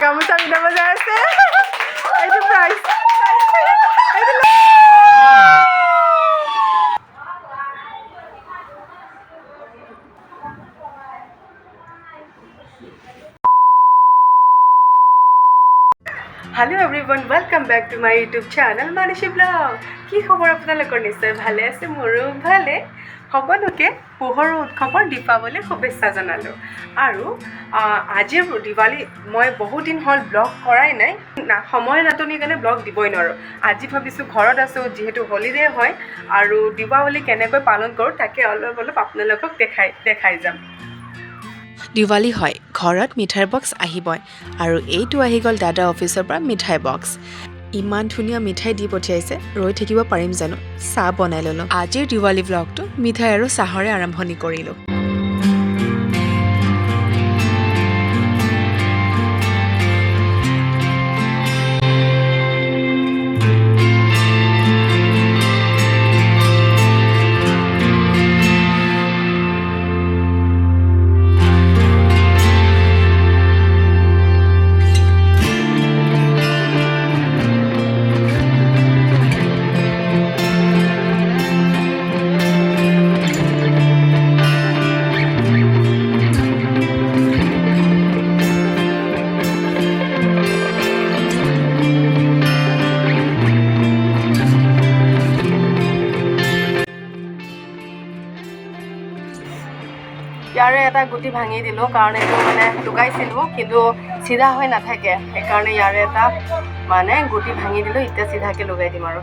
গামোচা পিন্ধাব যাই আছে এইটো prize Hello everyone, welcome back to my YouTube channel Diwali Vlog. কি খবৰ আপোনালোকৰ নিশ্চয় ভালে আছে মোৰো ভালে সকলোকে পোহৰৰ উৎসৱৰ দীপাৱলীৰ শুভেচ্ছা জনালো আৰু আজি দিৱালী মই বহুত দিন হ'ল ব্লগ কৰাই নাই সময় নাটনি কাৰণে ব্লগ দিবই নোৱাৰো আজি ভাবিছো ঘৰত আছো যেহেতু হলিডে হয় আৰু দিৱালী কেনেকৈ পালন কৰো তাকে অলপ আপোনালোকক দেখাই যাম দিৱালী হয় ঘৰত মিঠাইৰ বক্স আহিবই আৰু এইটো আহি গ'ল দাদা অফিচৰ পৰা মিঠাই বক্স ইমান ধুনীয়া মিঠাই দি পঠিয়াইছে ৰৈ থাকিব পাৰিম জানো চাহ বনাই ল'লো আজিৰ দিৱালী ব্লগটো মিঠাই আৰু চাহৰে আৰম্ভণি কৰিলোঁ ইয়াৰে এটা গুটি ভাঙি দিলোঁ কাৰণ এইটো মানে লুকাইছিলোঁ কিন্তু চিধা হৈ নাথাকে সেইকাৰণে ইয়াৰে এটা মানে গুটি ভাঙি দিলোঁ এতিয়া চিধাকৈ লগাই দিম আৰু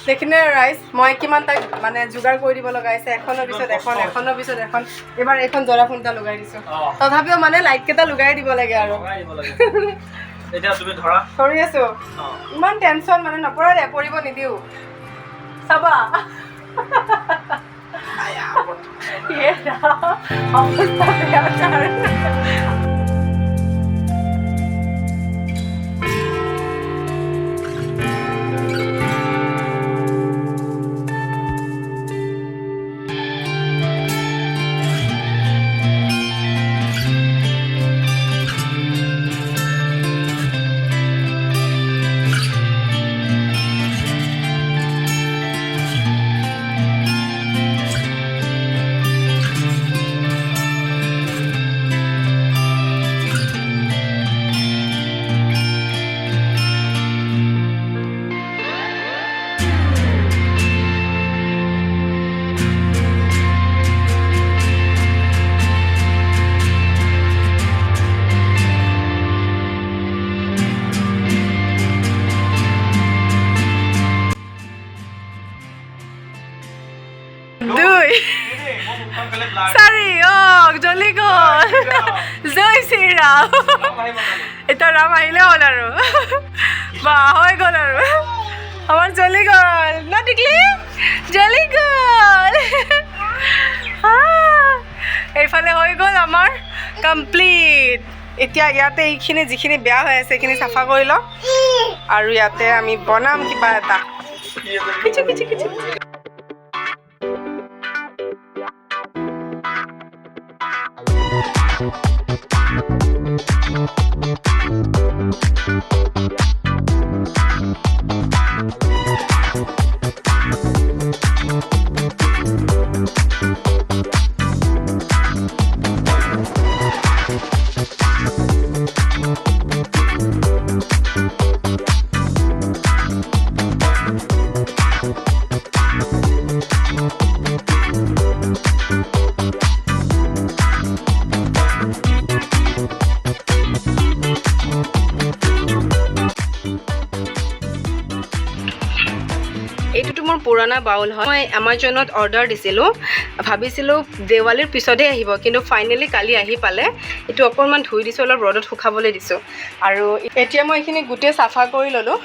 সেইখিনি ৰাইজ মই কিমান তাক মানে যোগাৰ কৰি দিব লগা হৈছে এখনৰ পিছত এখন এইবাৰ এইখন জৰা ফুণ্টা লগাই দিছোঁ তথাপিও মানে লাইটকেইটা লগাই দিব লাগে আৰু এতিয়া তুমি ধৰা ধৰি আছো ইমান টেনচন মানে নপৰা দে পৰিব নিদিওঁ চাবা Sorry, jolly gol. Joy Sri Ram. Ito Ram ahile hol aru. Ba hoy gol aru. Amar jolly gol. Na tikli? Jolly gol. Eifale hoy gol amar complete. এতিয়া ইয়াতে এইখিনি যিখিনি বেয়া হৈ আছে এইখিনি চাফা কৰি লওঁ আৰু ইয়াতে আমি বনাম কিবা এটা কিচি এইটো মোৰ পুৰণা বাউল হয় মই আমাজনত অৰ্ডাৰ দিছিলোঁ ভাবিছিলোঁ দেৱালীৰ পিছতে আহিব কিন্তু ফাইনেলি কালি আহি পালে এইটো অকণমান ধুই দিছোঁ অলপ ৰ'দত শুকাবলৈ দিছোঁ আৰু এতিয়া মই এইখিনি গোটেই চাফা কৰি ল'লোঁ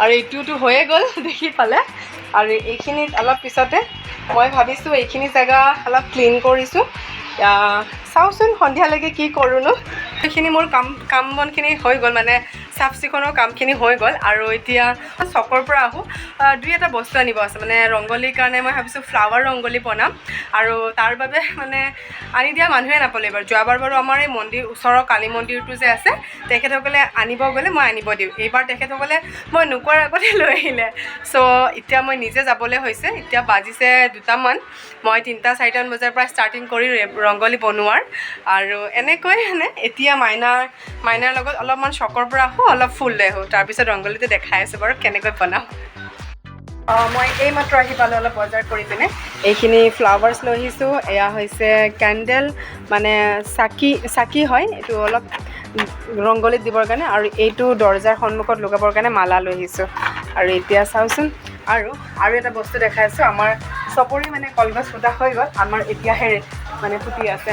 আৰু এইটোতো হৈয়ে গ'ল দেখি পালে আৰু এইখিনিত অলপ পিছতে মই ভাবিছোঁ এইখিনি জেগা অলপ ক্লিন কৰিছোঁ চাওচোন সন্ধিয়ালৈকে কি কৰোঁনো এইখিনি মোৰ কাম বনখিনি হৈ গ'ল মানে চাফ চিকুণৰ কামখিনি হৈ গ'ল আৰু এতিয়া চকৰ পৰা আহোঁ দুই এটা বস্তু আনিব আছে মানে ৰংগলীৰ কাৰণে মই ভাবিছোঁ ফ্লাৱাৰ ৰংগলী বনাম আৰু তাৰ বাবে মানে আনি দিয়া মানুহে নাপালোঁ এইবাৰ যোৱাবাৰ বাৰু আমাৰ এই মন্দিৰ ওচৰৰ কালী মন্দিৰটো যে আছে তেখেতসকলে আনিব গ'লে মই আনিব দিওঁ এইবাৰ তেখেতসকলে মই নোকোৱাৰ আগতে লৈ আহিলে চ' এতিয়া মই নিজে যাবলৈ হৈছে এতিয়া বাজিছে 2টামান মই 3টা 4টামান বজাৰ পৰা ষ্টাৰ্টিং কৰি ৰংগলী বনোৱাৰ আৰু এনেকৈ মানে এতিয়া মাইনাৰ লগত অলপমান চকৰ পৰা আহোঁ অলপ ফুল লৈ আহোঁ তাৰপিছত ৰংগলীটো দেখাই আছোঁ বাৰু কেনেকৈ বনাওঁ মই এইমাত্ৰ আহি পালোঁ অলপ বজাৰ কৰি পিনে এইখিনি ফ্লাৱাৰ্ছ লৈ আহিছোঁ এয়া হৈছে কেণ্ডেল মানে চাকি হয় এইটো অলপ ৰংগলীত দিবৰ কাৰণে আৰু এইটো দৰ্জাৰ সন্মুখত লগাবৰ কাৰণে মালা লৈ আহিছোঁ আৰু এতিয়া চাওঁচোন আৰু এটা বস্তু দেখাই আছোঁ আমাৰ চবৰে মানে কলগছ ফুটা হৈ গ'ল আমাৰ এতিয়াহে মানে ফুটি আছে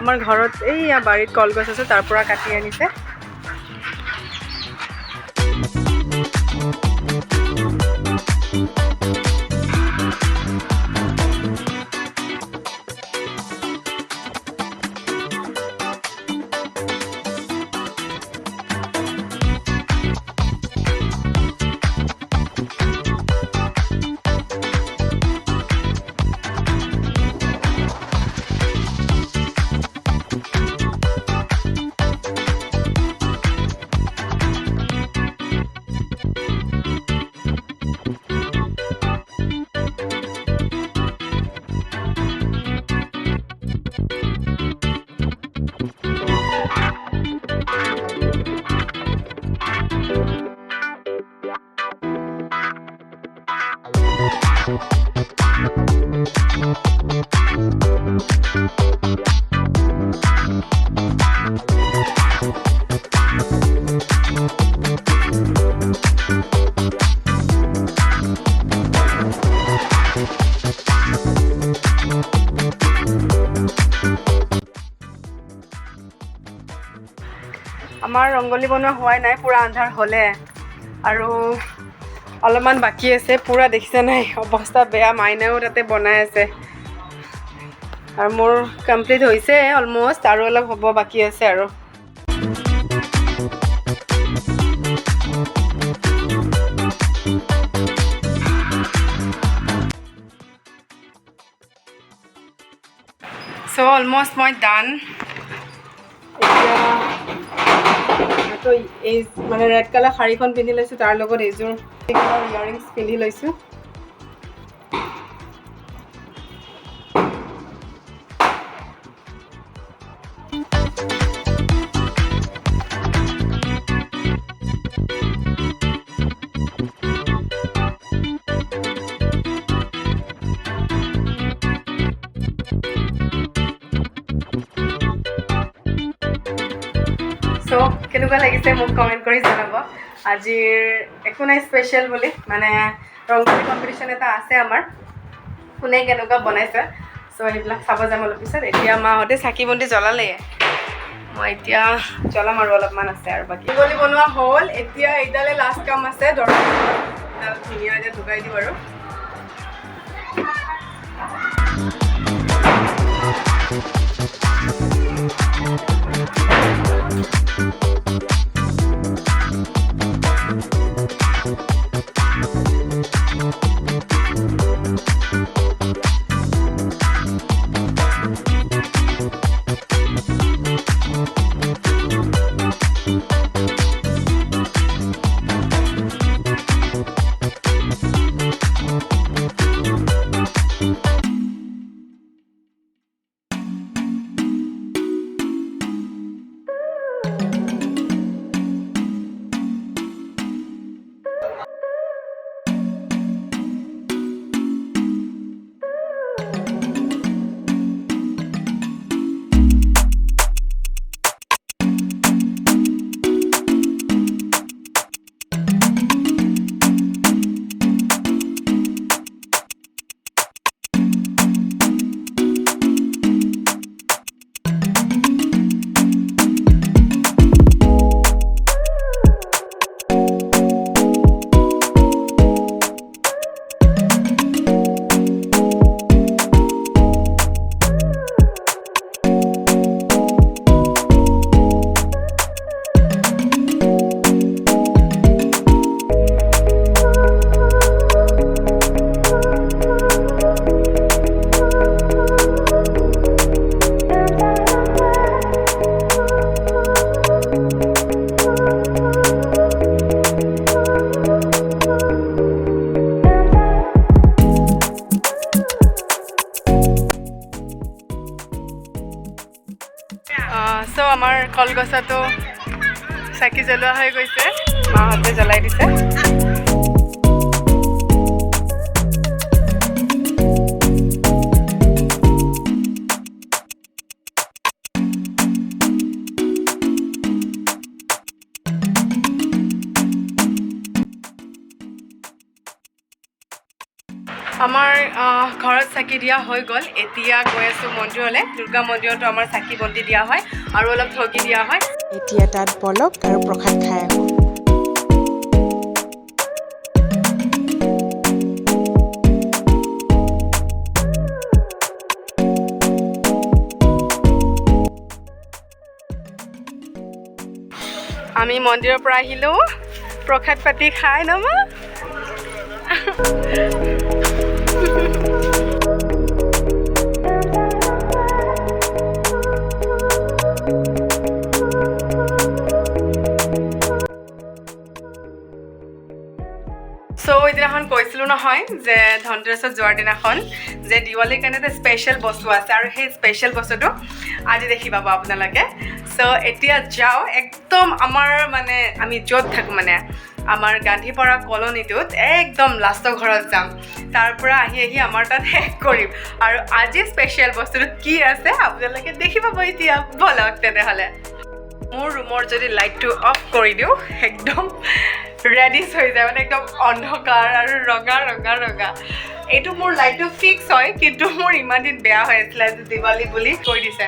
আমাৰ ঘৰত এইয়া বাৰীত কলগছ আছে তাৰ পৰা কাটি আনিছে আমাৰ ৰংগলী বনোৱা হোৱাই নাই পুৰা আন্ধাৰ হ'লে আৰু অলপমান বাকী আছে পুৰা দেখিছে নাই অৱস্থা বেয়া মাইনাও তাতে বনাই আছে আৰু মোৰ কমপ্লিট হৈছে অলমষ্ট আৰু অলপ হ'ব বাকী আছে আৰু চ' অলমষ্ট মই ডান এতিয়া এই মানে ৰেড কালাৰ শাড়ীখন পিন্ধি লৈছোঁ তাৰ লগত এইযোৰ ইয়াৰিংছ পিন্ধি লৈছোঁ চ' কেনেকুৱা লাগিছে মোক কমেণ্ট কৰি জনাব আজিৰ একো নাই স্পেচিয়েল বুলি মানে ৰংগলী কম্পিটিশ্যন এটা আছে আমাৰ কোনে কেনেকুৱা বনাইছে চ' সেইবিলাক চাব যাম অলপ পিছত এতিয়া মাহঁতে চাকি বন্তি জ্বলালে মই এতিয়া জ্বলাম আৰু অলপমান আছে আৰু বাকী ৰংগলী বনোৱা হ'ল এতিয়া এইডালে লাষ্ট কাম আছে দৰকাৰ ধুনীয়া এতিয়া ঢুকাই দিওঁ আৰু চ' আমাৰ কলগছতো চাকি জ্বলোৱা হৈ গৈছে, মাহঁতে জ্বলাই দিছে। আমাৰ ঘৰত চাকি দিয়া হৈ গ'ল। এতিয়া গৈ আছোঁ মন্দিৰলৈ। দুৰ্গা মন্দিৰতো আমাৰ চাকি বন্তি দিয়া হয় আৰু অলপ ঠগি দিয়া হয়। এতিয়া তাত বলক আৰু প্ৰসাদ খাই আহোঁ। আমি মন্দিৰৰ পৰা আহিলোঁ, প্ৰসাদ পাতি খাই ন মা। চ' এইদিনাখন কৈছিলোঁ নহয় যে ধনতেৰাছত যোৱাৰ দিনাখন যে দিৱালীৰ কাৰণে এটা স্পেচিয়েল বস্তু আছে, আৰু সেই স্পেচিয়েল বস্তুটো আজি দেখি পাব আপোনালোকে। চ' এতিয়া যাওঁ একদম আমাৰ মানে আমি য'ত থাকোঁ মানে আমাৰ গান্ধীপাৰা কলনীটোত একদম লাষ্টৰ ঘৰত যাম। তাৰ পৰা আহি আমাৰ তাত শেষ কৰিম। আৰু আজি স্পেচিয়েল বস্তুটো কি আছে আপোনালোকে দেখি পাব এতিয়া। ব'লক তেনেহ'লে। মোৰ ৰুমৰ যদি লাইটটো অফ কৰি দিওঁ একদম ৰেডিছ হৈ যায়, মানে একদম অন্ধকাৰ আৰু ৰঙা ৰঙা ৰঙা। এইটো মোৰ লাইটটো ফিক্স হয়, কিন্তু মোৰ ইমান দিন বেয়া হৈ আছিলে যে দিৱালী বুলি কৈ দিছে,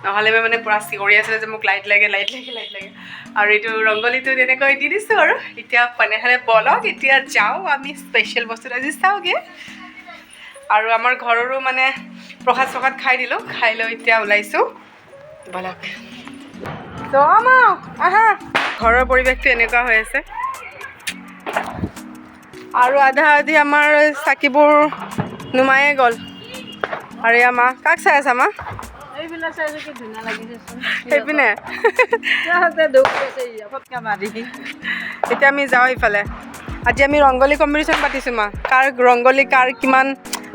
নহ'লে মই মানে পূৰা চিঞৰি আছিলে যে মোক লাইট লাগে লাইট লাগে লাইট লাগে। আৰু এইটো ৰংগলীটো তেনেকৈ দি দিছোঁ আৰু এতিয়া তেনেহ'লে বলক এতিয়া যাওঁ আমি স্পেচিয়েল বস্তুটো আজি চাওঁগৈ। আৰু আমাৰ ঘৰৰো মানে প্ৰসাদ চসাদ খাই দিলোঁ, খাই লৈ এতিয়া ওলাইছোঁ। বলক আহা। ঘৰৰ পৰিৱেশটো এনেকুৱা হৈ আছে আৰু আধা আধি আমাৰ চাকিবোৰ নুমায়ে গ'ল। আৰু মা কাক চাই আছা মা? এইবিলাক চাই কি ধুনীয়া লাগিছে সেইপিনে এতিয়া আমি যাওঁ ইফালে। আজি আমি ৰংগলী কম্পিটিশ্যন পাতিছোঁ মা, কাৰ ৰংগলী কাৰ কিমান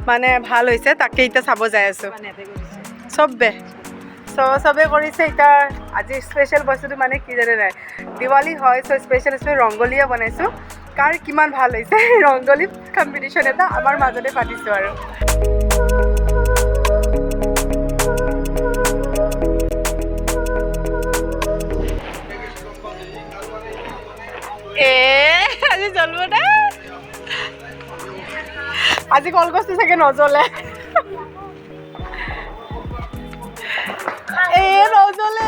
মানে ভাল হৈছে তাকে এতিয়া চাব যাই আছোঁ। চবে কৰিছে। এতিয়া আজি স্পেচিয়েল বস্তুটো মানে কি জানে নাই, দিৱালী হয়, চ' স্পেচিয়েল ৰংগলীয়ে বনাইছোঁ। কাৰ কিমান ভাল হৈছে ৰংগলী কম্পিটিশ্যন এটা আমাৰ মাজতে পাতিছোঁ। আৰু আজি জ্বলব দে, আজি কলগছটো চাগে নজ্বলে। নজ্বলে।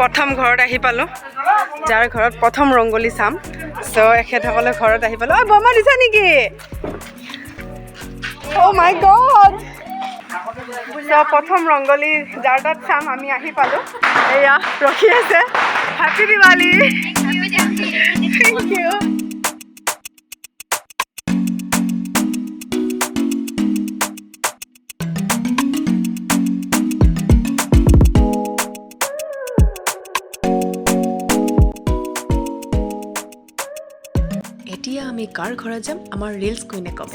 প্ৰথম ঘৰত আহি পালোঁ, যাৰ ঘৰত প্ৰথম ৰংগলী চাম। চ' এখেতসকলে ঘৰত আহি পালোঁ। বোমা দিছা নেকি? অ' মাই গড। চ' প্ৰথম ৰংগলী যাৰ তাত চাম আমি আহি পালোঁ। এয়া ৰখি আছে। হেপী দিৱালী। Thank you. এতিয়া আমি কাৰ ঘৰত যাম আমাৰ ৰিলছ কুইনে ক'ব।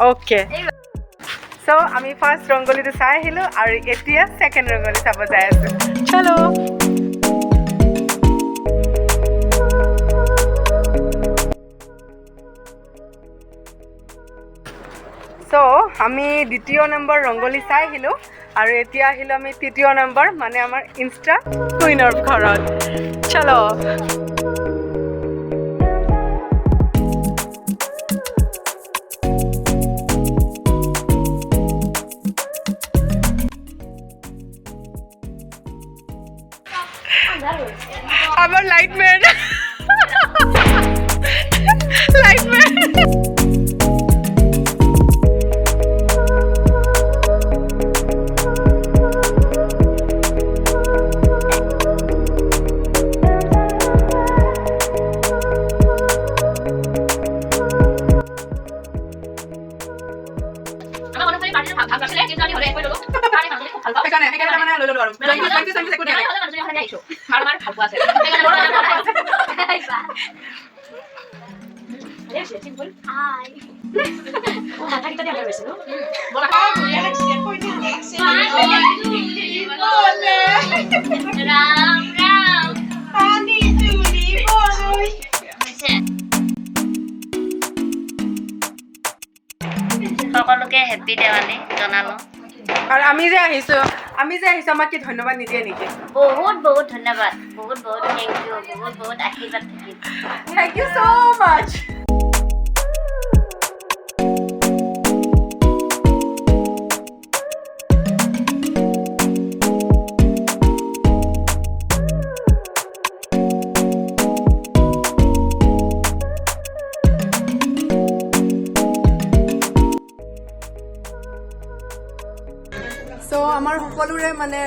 অ'কে। চ' আমি ফাৰ্ষ্ট ৰংগলীটো চাই আহিলোঁ আৰু এতিয়া ছেকেণ্ড ৰংগলী চাব যাই আছোঁ। চলো। চ' আমি দ্বিতীয় নম্বৰ ৰংগলী চাই আহিলোঁ আৰু এতিয়া আহিলোঁ আমি তৃতীয় নম্বৰ মানে আমাৰ ইনষ্টা কুইনৰ ঘৰত। চলো। আমাৰ লাইটম্যান লাইটম্যান Hi. সকলোকে হেপী দেৱালী জনালোঁ। আৰু আমি যে আহিছোঁ আমাক কি ধন্যবাদ নিদিয়ে নেকি? বহুত বহুত ধন্যবাদ, বহুত বহুত থেংক ইউ, বহুত বহুত আশীৰ্বাদ থাকিল। Thank you so much. So আমাৰ সকলোৰে মানে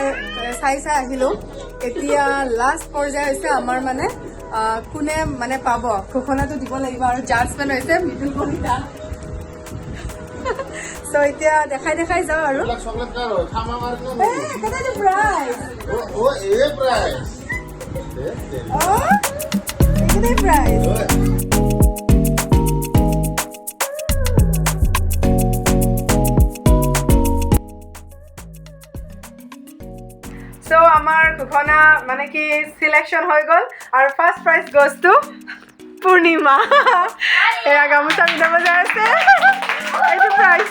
চাই আহিলোঁ। এতিয়া লাষ্ট পৰ্যায় হৈছে আমাৰ মানে কোনে মানে পাব ঘোষণাটো দিব লাগিব আৰু জাজমেণ্ট হৈছে মৃদুল কলিতা। চ' এতিয়া দেখাই যাওঁ আৰু প্ৰাইজ So আমাৰ ঘোষণা মানে কি সিলেকশন হৈ গ'ল আৰু ফাৰ্ষ্ট প্ৰাইজ গ'জ টু পূৰ্ণিমা। এয়া গামোচা পিন্ধাব যাই আছে। এইটো প্ৰাইজ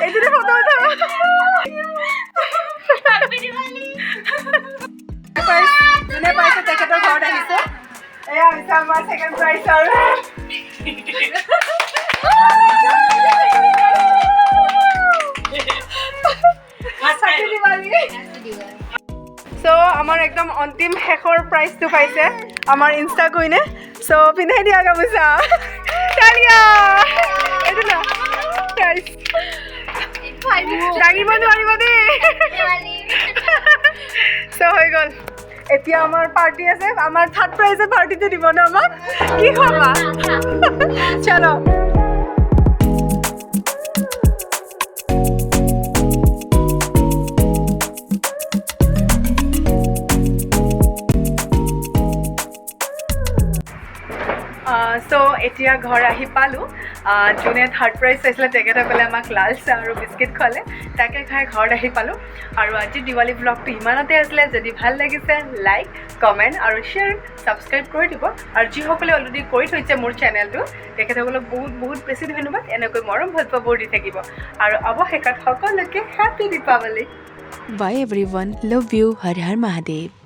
এইটো ফটো উঠাব। যোনে পাইছে তেখেতৰ ঘৰত আহিছে। এয়া হৈছে আমাৰ ছেকেণ্ড প্ৰাইজ আৰু So আমাৰ একদম অন্তিম শেষৰ প্ৰাইজটো পাইছে আমাৰ ইনষ্টা কুইনে। চ' পিন্ধাই দিয়া গামোচা। এইটো না প্ৰাইজ দাঙিব নোৱাৰিব দেই। চ' হৈ গ'ল। এতিয়া আমাৰ পাৰ্টি আছে। আমাৰ থাৰ্ড প্ৰাইজৰ পাৰ্টিটো দিব ন আমাক। কি খাবা? চলো। চ' এতিয়া ঘৰ আহি পালোঁ। যোনে থাৰ্ড প্ৰাইজ পাইছিলে তেখেতসকলে আমাক লাল চাহ আৰু বিস্কিট খোৱালে। তাকে খাই ঘৰত আহি পালোঁ। আৰু আজি দিৱালী ব্লগটো ইমানতে আছিলে। যদি ভাল লাগিছে লাইক কমেণ্ট আৰু শ্বেয়াৰ ছাবস্ক্ৰাইব কৰি দিব। আৰু যিসকলে অলৰেডি কৰি থৈছে মোৰ চেনেলটো তেখেতসকলক বহুত বহুত বেছি ধন্যবাদ। এনেকৈ মৰম ভাল পাবৰ দি থাকিব। আৰু অৱশেষত সকলোকে happy Deepavali. Bye everyone, love you, Har Har Mahadev.